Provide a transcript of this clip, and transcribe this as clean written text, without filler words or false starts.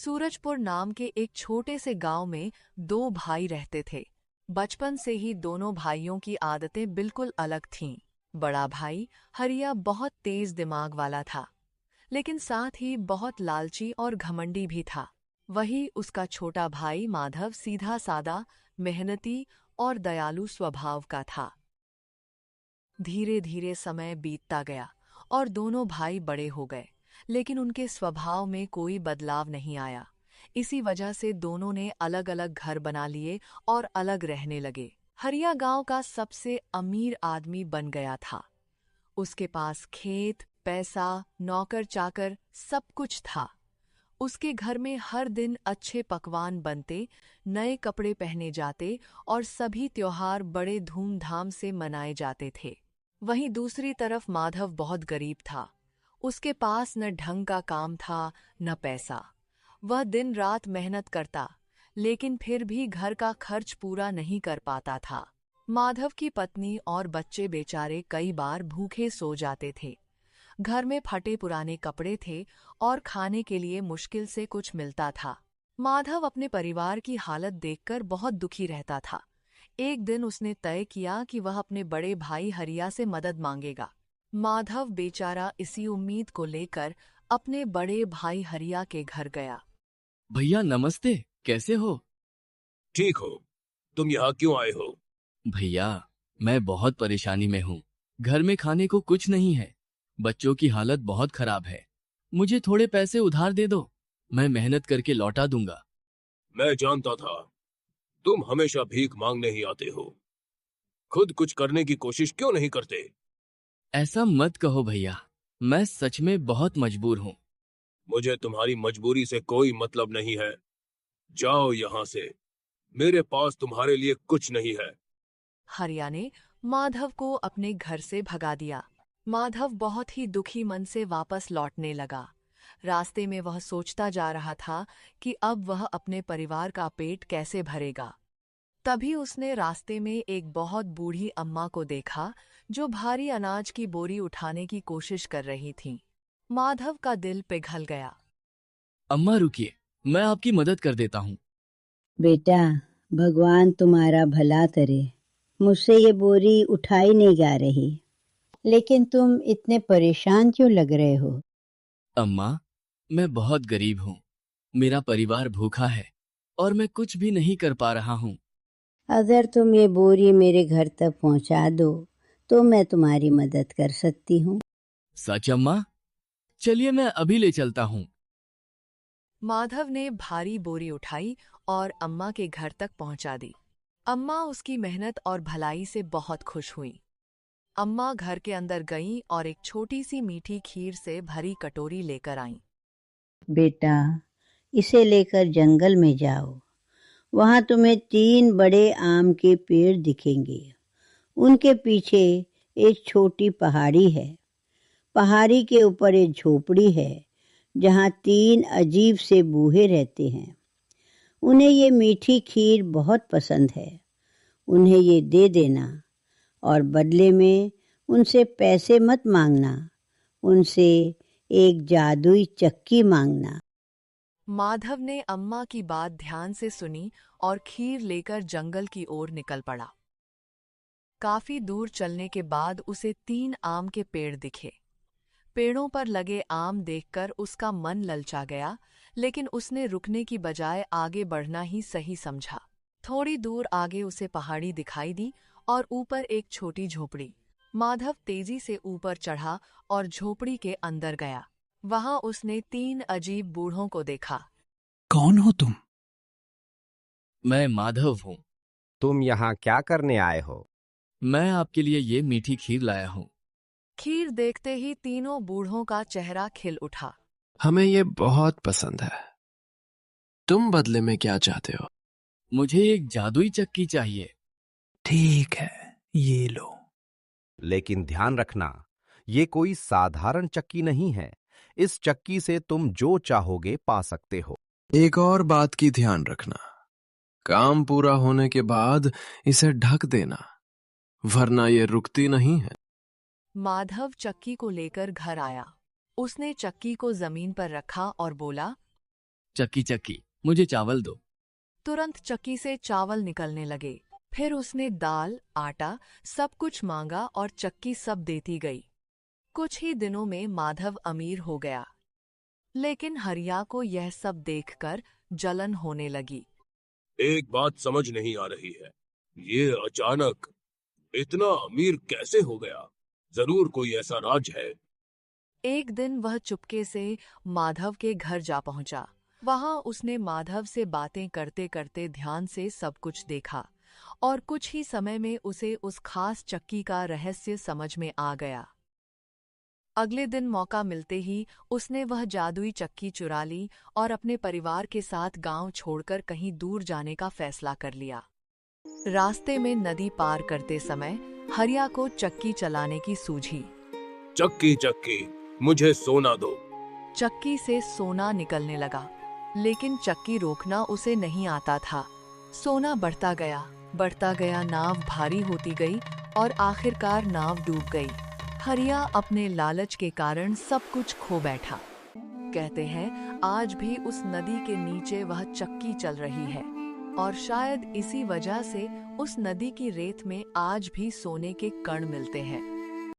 सूरजपुर नाम के एक छोटे से गांव में दो भाई रहते थे। बचपन से ही दोनों भाइयों की आदतें बिल्कुल अलग थीं। बड़ा भाई हरिया बहुत तेज दिमाग वाला था, लेकिन साथ ही बहुत लालची और घमंडी भी था। वही उसका छोटा भाई माधव सीधा सादा, मेहनती और दयालु स्वभाव का था। धीरे धीरे समय बीतता गया और दोनों भाई बड़े हो गए, लेकिन उनके स्वभाव में कोई बदलाव नहीं आया। इसी वजह से दोनों ने अलग अलग घर बना लिए और अलग रहने लगे। हरिया गांव का सबसे अमीर आदमी बन गया था। उसके पास खेत, पैसा, नौकर चाकर सब कुछ था। उसके घर में हर दिन अच्छे पकवान बनते, नए कपड़े पहने जाते और सभी त्योहार बड़े धूमधाम से मनाए जाते थे। वहीं दूसरी तरफ माधव बहुत गरीब था। उसके पास न ढंग का काम था, न पैसा। वह दिन रात मेहनत करता, लेकिन फिर भी घर का खर्च पूरा नहीं कर पाता था। माधव की पत्नी और बच्चे बेचारे कई बार भूखे सो जाते थे। घर में फटे पुराने कपड़े थे और खाने के लिए मुश्किल से कुछ मिलता था। माधव अपने परिवार की हालत देखकर बहुत दुखी रहता था। एक दिन उसने तय किया कि वह अपने बड़े भाई हरिया से मदद मांगेगा। माधव बेचारा इसी उम्मीद को लेकर अपने बड़े भाई हरिया के घर गया। भैया नमस्ते, कैसे हो? ठीक हो? तुम यहाँ क्यों आए हो? भैया, मैं बहुत परेशानी में हूँ। घर में खाने को कुछ नहीं है। बच्चों की हालत बहुत खराब है। मुझे थोड़े पैसे उधार दे दो, मैं मेहनत करके लौटा दूंगा। मैं जानता था तुम हमेशा भीख मांगने ही आते हो। खुद कुछ करने की कोशिश क्यों नहीं करते? ऐसा मत कहो भैया, मैं सच में बहुत मजबूर हूँ। मुझे तुम्हारी मजबूरी से कोई मतलब नहीं है। जाओ यहाँ से, मेरे पास तुम्हारे लिए कुछ नहीं है। हरिया ने माधव को अपने घर से भगा दिया। माधव बहुत ही दुखी मन से वापस लौटने लगा। रास्ते में वह सोचता जा रहा था कि अब वह अपने परिवार का पेट कैसे भरेगा। तभी उसने रास्ते में एक बहुत बूढ़ी अम्मा को देखा, जो भारी अनाज की बोरी उठाने की कोशिश कर रही थीं। माधव का दिल पिघल गया। अम्मा रुकिए, मैं आपकी मदद कर देता हूँ। बेटा, भगवान तुम्हारा भला करे। मुझसे ये बोरी उठाई नहीं जा रही, लेकिन तुम इतने परेशान क्यों लग रहे हो? अम्मा, मैं बहुत गरीब हूँ। मेरा परिवार भूखा है और मैं कुछ भी नहीं कर पा रहा हूँ। अगर तुम ये बोरी मेरे घर तक पहुंचा दो तो मैं तुम्हारी मदद कर सकती हूँ। सच अम्मा? चलिए मैं अभी ले चलता हूँ। माधव ने भारी बोरी उठाई और अम्मा के घर तक पहुंचा दी। अम्मा उसकी मेहनत और भलाई से बहुत खुश हुई। अम्मा घर के अंदर गईं और एक छोटी सी मीठी खीर से भरी कटोरी लेकर आईं। बेटा, इसे लेकर जंगल में जाओ। वहां तुम्हें 3 बड़े आम के पेड़ दिखेंगे। उनके पीछे एक छोटी पहाड़ी है। पहाड़ी के ऊपर एक झोपड़ी है, जहाँ 3 अजीब से बूढ़े रहते हैं। उन्हें ये मीठी खीर बहुत पसंद है। उन्हें ये दे देना और बदले में उनसे पैसे मत मांगना। उनसे एक जादुई चक्की मांगना। माधव ने अम्मा की बात ध्यान से सुनी और खीर लेकर जंगल की ओर निकल पड़ा। काफी दूर चलने के बाद उसे 3 आम के पेड़ दिखे। पेड़ों पर लगे आम देखकर उसका मन ललचा गया, लेकिन उसने रुकने की बजाय आगे बढ़ना ही सही समझा। थोड़ी दूर आगे उसे पहाड़ी दिखाई दी और ऊपर एक छोटी झोपड़ी। माधव तेजी से ऊपर चढ़ा और झोपड़ी के अंदर गया। वहां उसने 3 अजीब बूढ़ों को देखा। कौन हो तुम? मैं माधव हूँ। तुम यहाँ क्या करने आए हो? मैं आपके लिए ये मीठी खीर लाया हूँ। खीर देखते ही तीनों बूढ़ों का चेहरा खिल उठा। हमें ये बहुत पसंद है। तुम बदले में क्या चाहते हो? मुझे एक जादुई चक्की चाहिए। ठीक है, ये लो। लेकिन ध्यान रखना, ये कोई साधारण चक्की नहीं है। इस चक्की से तुम जो चाहोगे पा सकते हो। एक और बात की ध्यान रखना, काम पूरा होने के बाद इसे ढक देना, वरना ये रुकती नहीं है। माधव चक्की को लेकर घर आया। उसने चक्की को जमीन पर रखा और बोला, चक्की चक्की, मुझे चावल दो। तुरंत चक्की से चावल निकलने लगे। फिर उसने दाल, आटा सब कुछ मांगा और चक्की सब देती गई। कुछ ही दिनों में माधव अमीर हो गया। लेकिन हरिया को यह सब देखकर जलन होने लगी। एक बात समझ नहीं आ रही है, ये अचानक इतना अमीर कैसे हो गया? जरूर कोई ऐसा राज है। एक दिन वह चुपके से माधव के घर जा पहुंचा। वहां उसने माधव से बातें करते करते ध्यान से सब कुछ देखा और कुछ ही समय में उसे उस खास चक्की का रहस्य समझ में आ गया। अगले दिन मौका मिलते ही उसने वह जादुई चक्की चुरा ली और अपने परिवार के साथ गांव छोड़कर कहीं दूर जाने का फैसला कर लिया। रास्ते में नदी पार करते समय हरिया को चक्की चलाने की सूझी। चक्की चक्की, मुझे सोना दो। चक्की से सोना निकलने लगा, लेकिन चक्की रोकना उसे नहीं आता था। सोना बढ़ता गया, नाव भारी होती गई और आखिरकार नाव डूब गई। हरिया अपने लालच के कारण सब कुछ खो बैठा। कहते हैं आज भी उस नदी के नीचे वह चक्की चल रही है और शायद इसी वजह से उस नदी की रेत में आज भी सोने के कण मिलते हैं।